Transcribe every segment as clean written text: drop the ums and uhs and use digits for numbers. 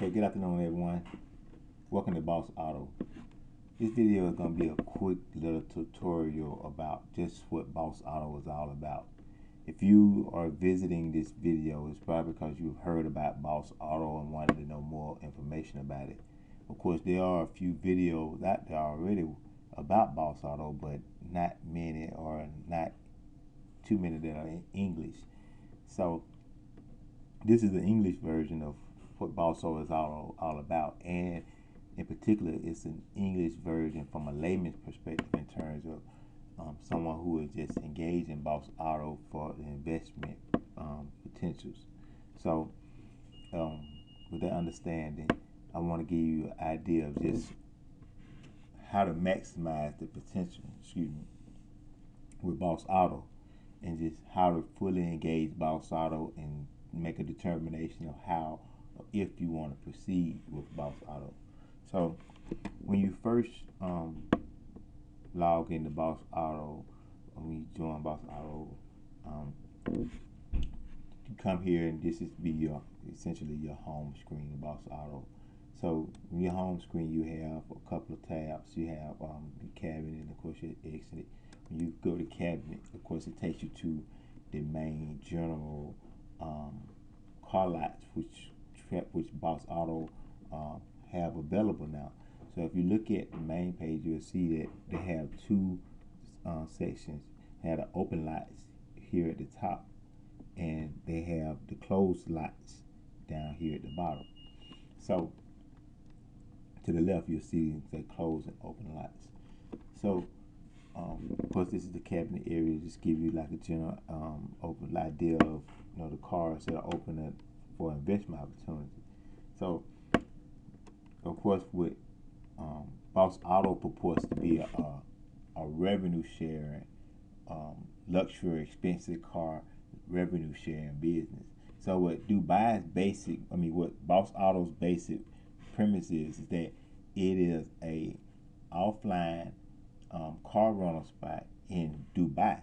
Hey, good afternoon, everyone. Welcome to Boss Auto. This video is going to be a quick little tutorial about just what Boss Auto is all about. If you are visiting this video, it's probably because you've heard about Boss Auto and wanted to know more information about it. Of course, there are a few videos out there already about Boss Auto, but not many, or not too many that are in English. So this is the English version of what Boss Auto is all about, and in particular, it's an English version from a layman's perspective in terms of someone who is just engaged in Boss Auto for the investment potentials. So, with that understanding, I want to give you an idea of just how to maximize the potential, with Boss Auto, and just how to fully engage Boss Auto and make a determination of how, if you want to proceed with Boss Auto. So when you first log into Boss Auto, when you join Boss Auto, you come here, and this is essentially your home screen of Boss Auto. So in your home screen, you have a couple of tabs. You have the cabinet, and of course your exit. When you go to cabinet, of course it takes you to the main general car lots, which Boss Auto have available now. So if you look at the main page, you'll see that they have two sections. They have the open lots here at the top, and they have the closed lots down here at the bottom. So to the left, you'll see the closed and open lots. So of course, this is the cabinet area. Just give you like a general open idea of the cars that are open for investment opportunity. So of course, with Boss Auto purports to be a revenue sharing, luxury expensive car revenue sharing business. So what Boss Auto's basic premise is that it is a offline car rental spot in Dubai,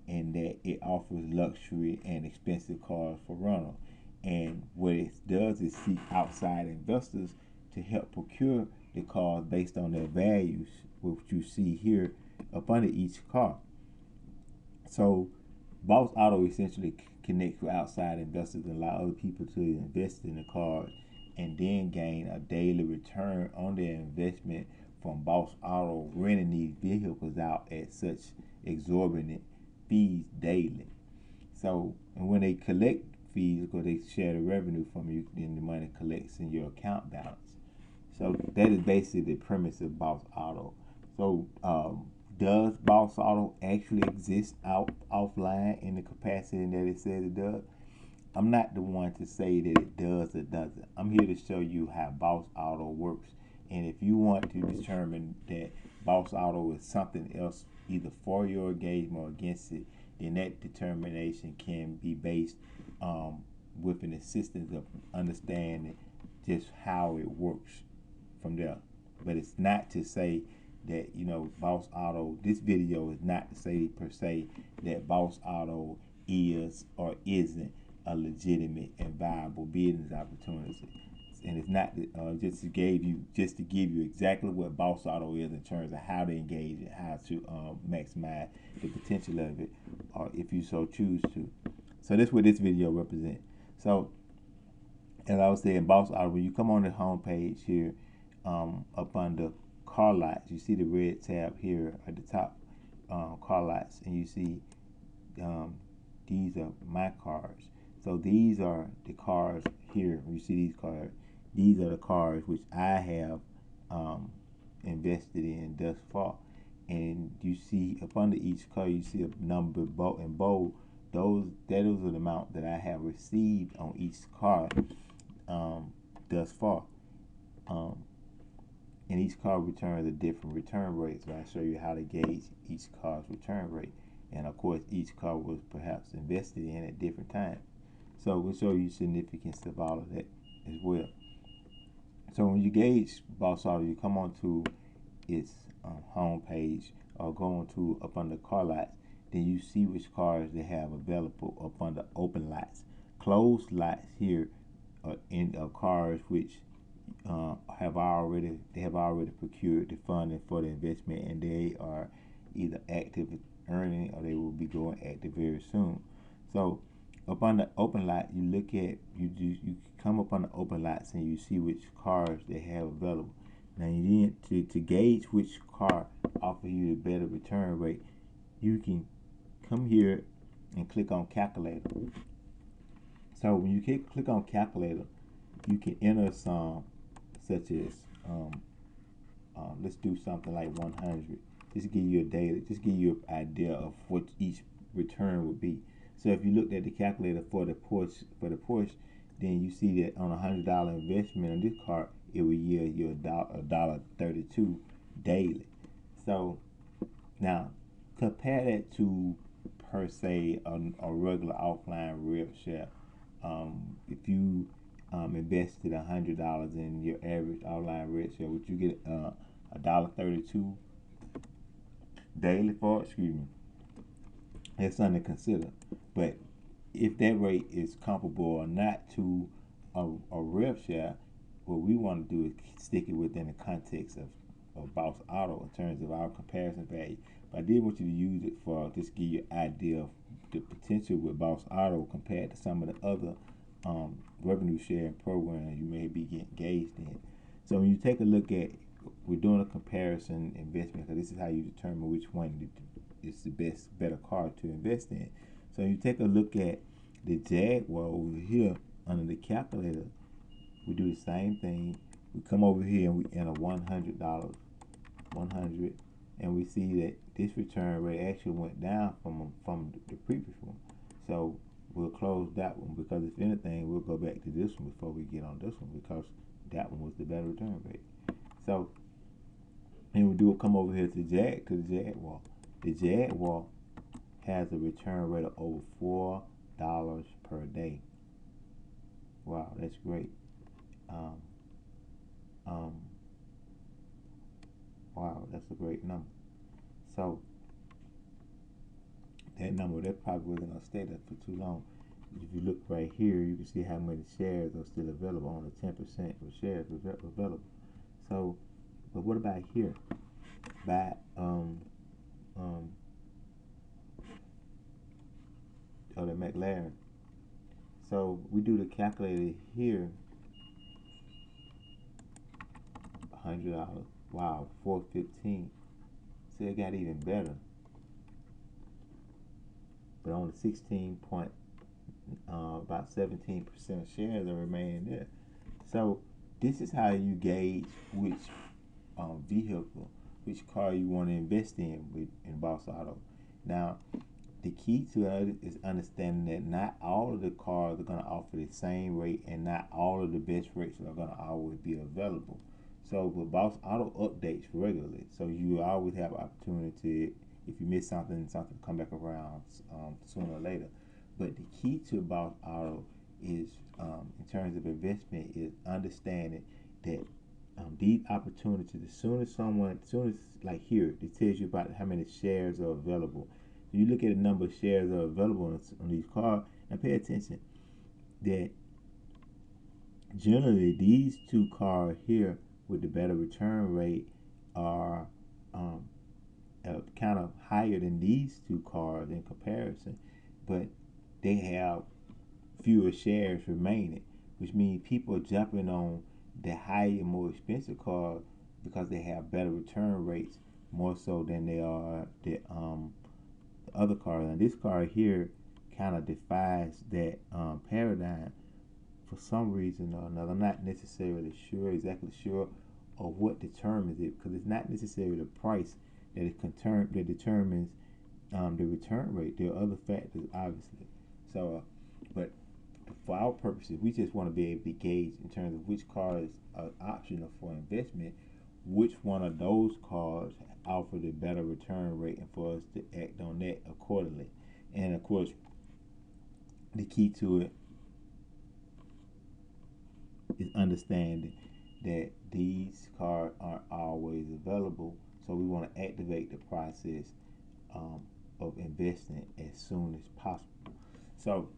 and that it offers luxury and expensive cars for rental. And what it does is seek outside investors to help procure the cars based on their values, which you see here up under each car. So Boss Auto essentially connects with outside investors and allow other people to invest in the cars, and then gain a daily return on their investment from Boss Auto renting these vehicles out at such exorbitant fees daily. So, and when they collect fees, because they share the revenue from you, then the money collects in your account balance. So that is basically the premise of Boss Auto. So does Boss Auto actually exist offline in the capacity that it says it does? I'm not the one to say that it does or doesn't. I'm here to show you how Boss Auto works. And if you want to determine that Boss Auto is something else, either for your engagement or against it, then that determination can be based with an assistance of understanding just how it works from there. But it's not to say that, Boss Auto, this video is not to say per se that Boss Auto is or isn't a legitimate and viable business opportunity. And it's not just to give you exactly what Boss Auto is in terms of how to engage it, how to maximize the potential of it, or if you so choose to. So that's what this video represents. So as I was saying, Boss Auto, when you come on the home page here, up under car lots, you see the red tab here at the top, car lots, and you see these are my cars. So these are the cars here. You see these cars. These are the cars which I have invested in thus far. And you see up under each car, you see a number in bold. That is the amount that I have received on each car thus far. And each car returns a different return rate. So I show you how to gauge each car's return rate. And of course, each car was perhaps invested in at different times. So we'll show you significance of all of that as well. So when you gauge Boss Auto, you come onto its home page, or go onto up under car lots. Then you see which cars they have available up under open lots. Closed lots here are cars which have already procured the funding for the investment, and they are either active earning or they will be going active very soon. So up on the open lot, you look at you come up on the open lots and you see which cars they have available. Now you need to gauge which car offer you the better return rate. You can come here and click on calculator. So when you click on calculator, you can enter some such as let's do something like 100. Just give you an idea of what each return would be. So if you looked at the calculator for the Porsche, then you see that on $100 investment on this car, it will yield you $1.32 daily. So now compare that to per se a regular offline rev share. If you invested $100 in your average offline rev share, would you get $1.32 daily for it? Excuse me. That's something to consider. But if that rate is comparable or not to a rev share, what we want to do is stick it within the context of Boss Auto in terms of our comparison value. But I did want you to use it for just give you an idea of the potential with Boss Auto compared to some of the other revenue sharing programs you may be engaged in. So when you take a look at, we're doing a comparison investment, because this is how you determine which one is the better car to invest in. So you take a look at the Jaguar over here under the calculator. We do the same thing. We come over here and we enter $100, 100, and we see that this return rate actually went down from the previous one. So we'll close that one, because if anything, we'll go back to this one before we get on this one, because that one was the better return rate. So, and we come over here to the Jaguar. The Jaguar has a return rate of over $4 per day. Wow, that's great. Wow, that's a great number. So that number, that probably wasn't gonna stay there for too long. If you look right here, you can see how many shares are still available. Only 10% of shares available. So, but what about here? By the McLaren. So we do the calculator here. $100. Wow, $4.15. So it got even better. But only about 17% of shares are remaining there. So this is how you gauge which vehicle, which car you want to invest in Boss Auto. Now, the key to it is understanding that not all of the cars are going to offer the same rate, and not all of the best rates are going to always be available. So, but Boss Auto updates regularly, so you always have opportunity. If you miss something come back around sooner or later. But the key to Boss Auto is, in terms of investment, is understanding that these opportunities, as soon as like here, it tells you about how many shares are available. So you look at the number of shares that are available on these cars, and pay attention that generally these two cars here with the better return rate are kind of higher than these two cars in comparison, but they have fewer shares remaining, which means people are jumping on the higher, more expensive cars because they have better return rates more so than they are the other cars. And this car here kind of defies that paradigm for some reason or another. I'm not necessarily exactly sure of what determines it, because it's not necessarily the price that determines the return rate. There are other factors, obviously. So, but for our purposes, we just want to be able to gauge in terms of which cars are optional for investment, which one of those cars offer the better return rate, and for us to act on that accordingly. And of course, the key to it is understanding that these cars aren't always available, so we want to activate the process of investing as soon as possible. So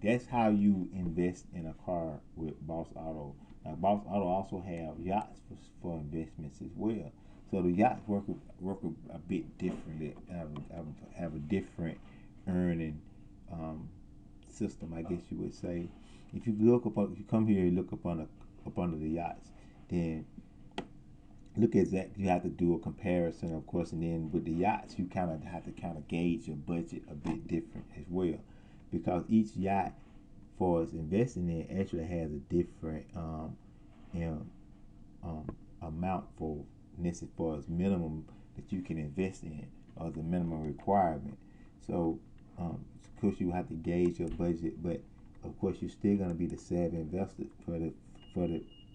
that's how you invest in a car with Boss Boss Auto. Now, Boss Auto also have yachts for investments as well. So the yachts work a bit differently. Have a different earning system, I guess you would say. If you come here and look up under the yachts, then look at that. You have to do a comparison, of course, and then with the yachts, you kind of have to gauge your budget a bit different as well, because each yacht, for its investing in, actually has a different amount for its minimum that you can invest in, or the minimum requirement. So, of course, you have to gauge your budget, but of course, you're still going to be the savvy investor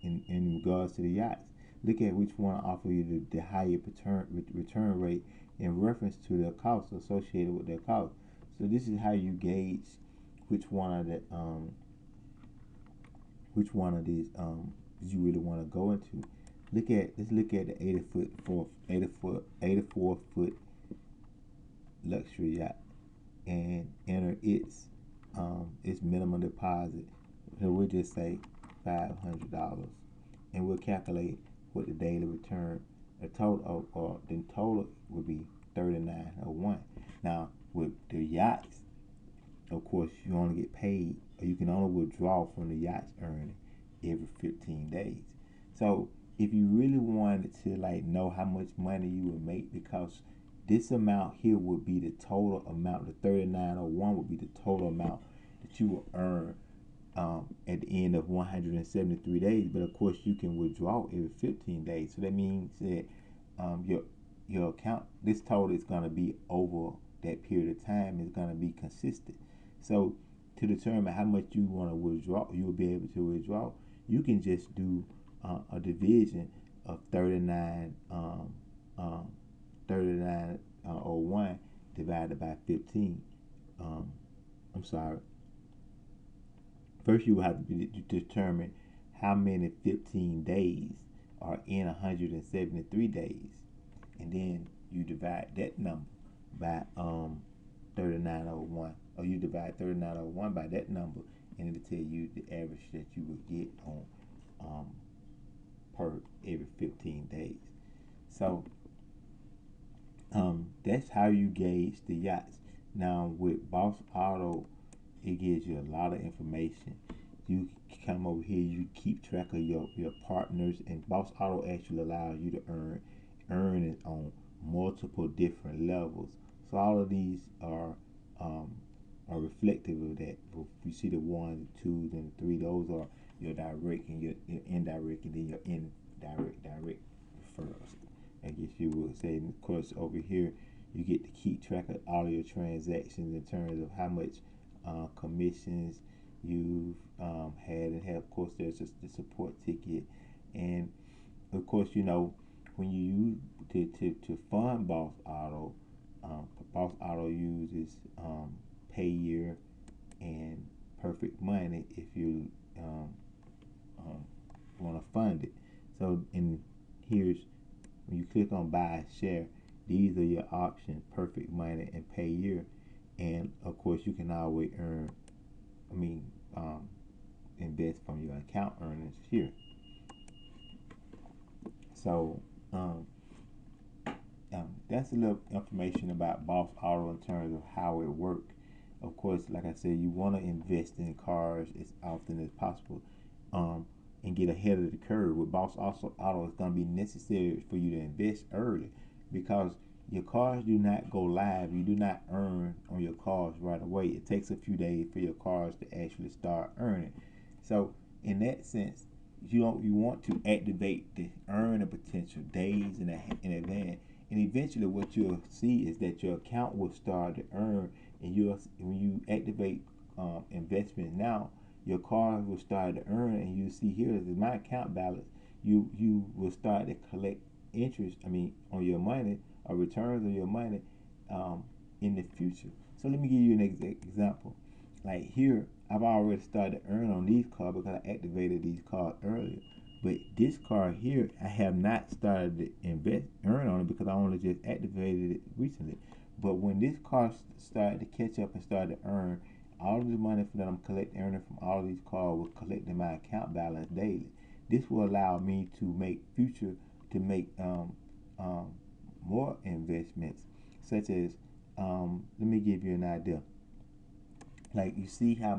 in regards to the yachts. Look at which one offer you the higher return rate in reference to their costs associated with their cost. So this is how you gauge which one of these you really want to go into. Let's look at the 84 foot luxury yacht and enter its minimum deposit. So we'll just say $500, and we'll calculate what the daily return, the total would be $39.01. Now with the yachts, of course, you only get paid, or you can only withdraw from the yachts earning every 15 days. So if you really wanted to know how much money you would make, because this amount here would be the total amount, the $39.01 would be the total amount that you will earn at the end of 173 days. But of course, you can withdraw every 15 days. So that means that your account, this total is going to be over that period of time, is going to be consistent. So to determine how much you want to withdraw, you will be able to withdraw. You can just do a division of 39.01 divided by 15. I'm sorry. First, you will have to determine how many 15 days are in 173 days, and then you divide that number by 39.01, or you divide 39.01 by that number, and it'll tell you the average that you would get on per every 15 days. So that's how you gauge the yachts. Now with Boss Auto, it gives you a lot of information. You come over here, you keep track of your partners, and Boss Auto actually allows you to earn it on multiple different levels. So all of these are reflective of that. If you see the 1, 2, and 3, those are your direct and your indirect, and then your direct referrals, I guess you would say. And of course, over here, you get to keep track of all of your transactions in terms of how much commissions you've had, and of course, there's just the support ticket. And of course, when you use to fund Boss Auto, Boss Auto uses Payeer and Perfect Money if you want to fund it. So here's when you click on buy share, these are your options: Perfect Money and Payeer. And of course, you can always invest from your account earnings here. So that's a little information about Boss Auto in terms of how it works. Of course, like I said, you want to invest in cars as often as possible, and get ahead of the curve. With Boss Auto, it's going to be necessary for you to invest early, because your cars do not go live. You do not earn on your cars right away. It takes a few days for your cars to actually start earning. So in that sense, you want to activate the earning potential days in advance. And eventually what you'll see is that your account will start to earn, and when you activate investment now, your cars will start to earn, and you see here is my account balance. You will start to collect interest, on your money, or returns on your money in the future. So let me give you an example. Like here, I've already started to earn on these cards because I activated these cards earlier. But this card here, I have not started to earn on it because I only just activated it recently. But when this card started to catch up and started to earn, all of the money that I'm earning from all of these cards will collect in my account balance daily. This will allow me to make more investments, such as let me give you an idea. Like, you see how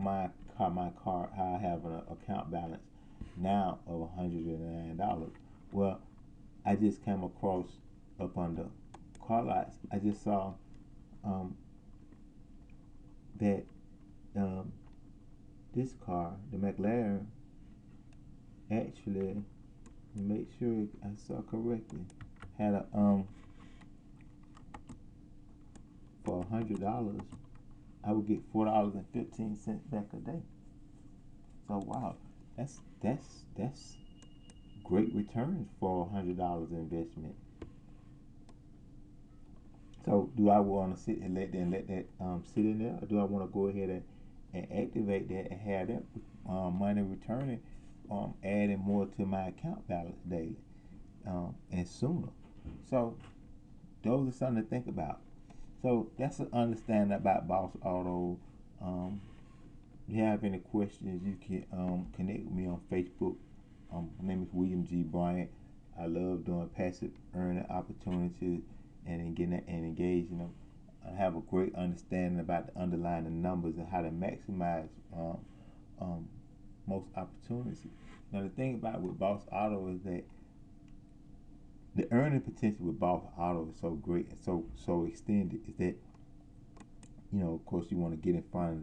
how I have an account balance now of $109. Well, I just came across up on the car lots. I just saw that this car, the McLaren, actually, make sure I saw correctly, had a for $100, I would get $4.15 back a day. So wow, that's great returns for $100 investment. So do I want to sit and let that sit in there, or do I want to go ahead and activate that and have that money returning, adding more to my account balance daily, and sooner? So those are something to think about. So that's an understanding about Boss Auto. If you have any questions, you can connect with me on Facebook. My name is William G. Bryant. I love doing passive earning opportunities and engaging them. I have a great understanding about the underlying numbers and how to maximize most opportunities. Now, the thing about with Boss Auto is that the earning potential with Boss Auto is so great and so extended. Is that, of course, you want to get in front of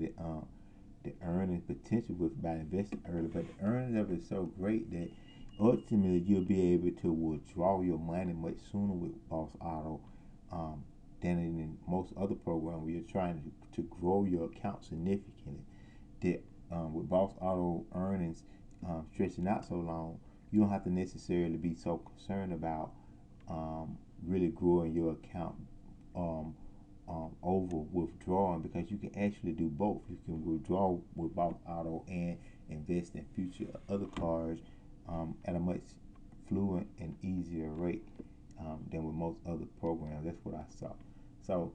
the earning potential by investing early, but the earnings of it is so great that ultimately you'll be able to withdraw your money much sooner with Boss Auto than in most other programs where you're trying to grow your account significantly. That with Boss Auto earnings stretching out so long, you don't have to necessarily be so concerned about really growing your account over withdrawing, because you can actually do both. You can withdraw with Boss Auto and invest in future other cards at a much fluent and easier rate than with most other programs. That's what I saw. So,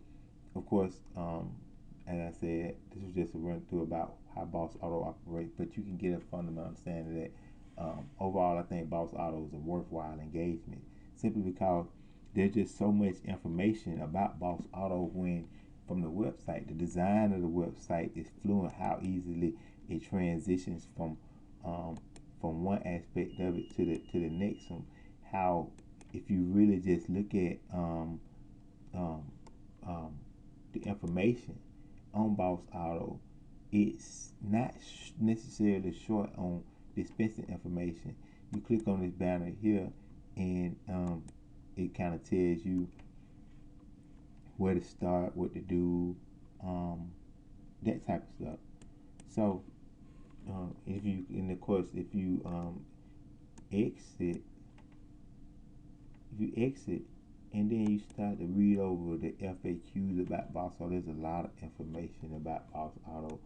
of course, as I said, this was just a run through about how Boss Auto operates, but you can get a fundamental understanding that overall, I think Boss Auto is a worthwhile engagement, simply because there's just so much information about Boss Auto from the website. The design of the website is fluent, how easily it transitions from one aspect of it to the next one. How, if you really just look at the information on Boss Auto, it's not necessarily short on dispensing information. You click on this banner here, and it kind of tells you where to start, what to do, that type of stuff. So if you exit and then you start to read over the FAQs about Boss Auto, there's a lot of information about Boss Auto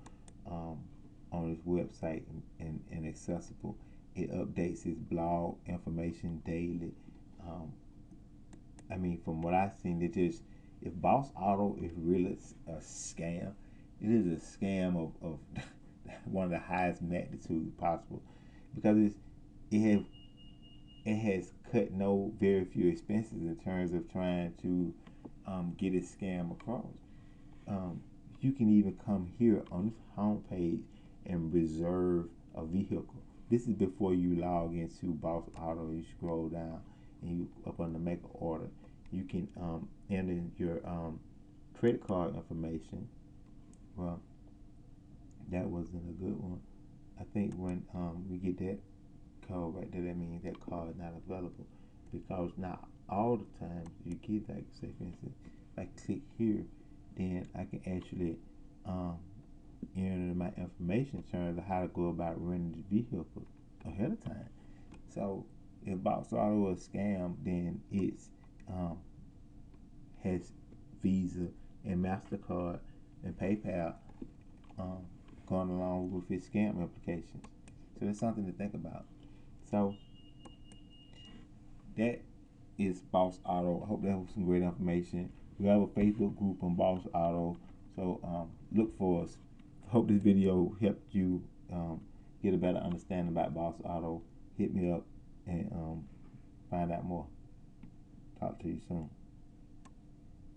on his website and accessible. It updates his blog information daily. From what I've seen, if Boss Auto is really a scam, it is a scam of one of the highest magnitude possible, because it has cut very few expenses in terms of trying to get its scam across. You can even come here on this homepage and reserve a vehicle. This is before you log into Boss Auto. You scroll down and you up on the make an order. You can enter your credit card information. Well, that wasn't a good one. I think when we get that code right there, that means that card is not available, because not all the time you get, like, say for instance, if I click here, then I can actually enter my information in terms of how to go about renting the vehicle ahead of time. So if Boss Auto is a scam, then it's has Visa and MasterCard and PayPal going along with its scam implications. So that's something to think about. So that is Boss Auto. I hope that was some great information. We have a Facebook group on Boss Auto, so look for us hope this video helped you get a better understanding about Boss Auto. Hit me up and find out more. Talk to you soon.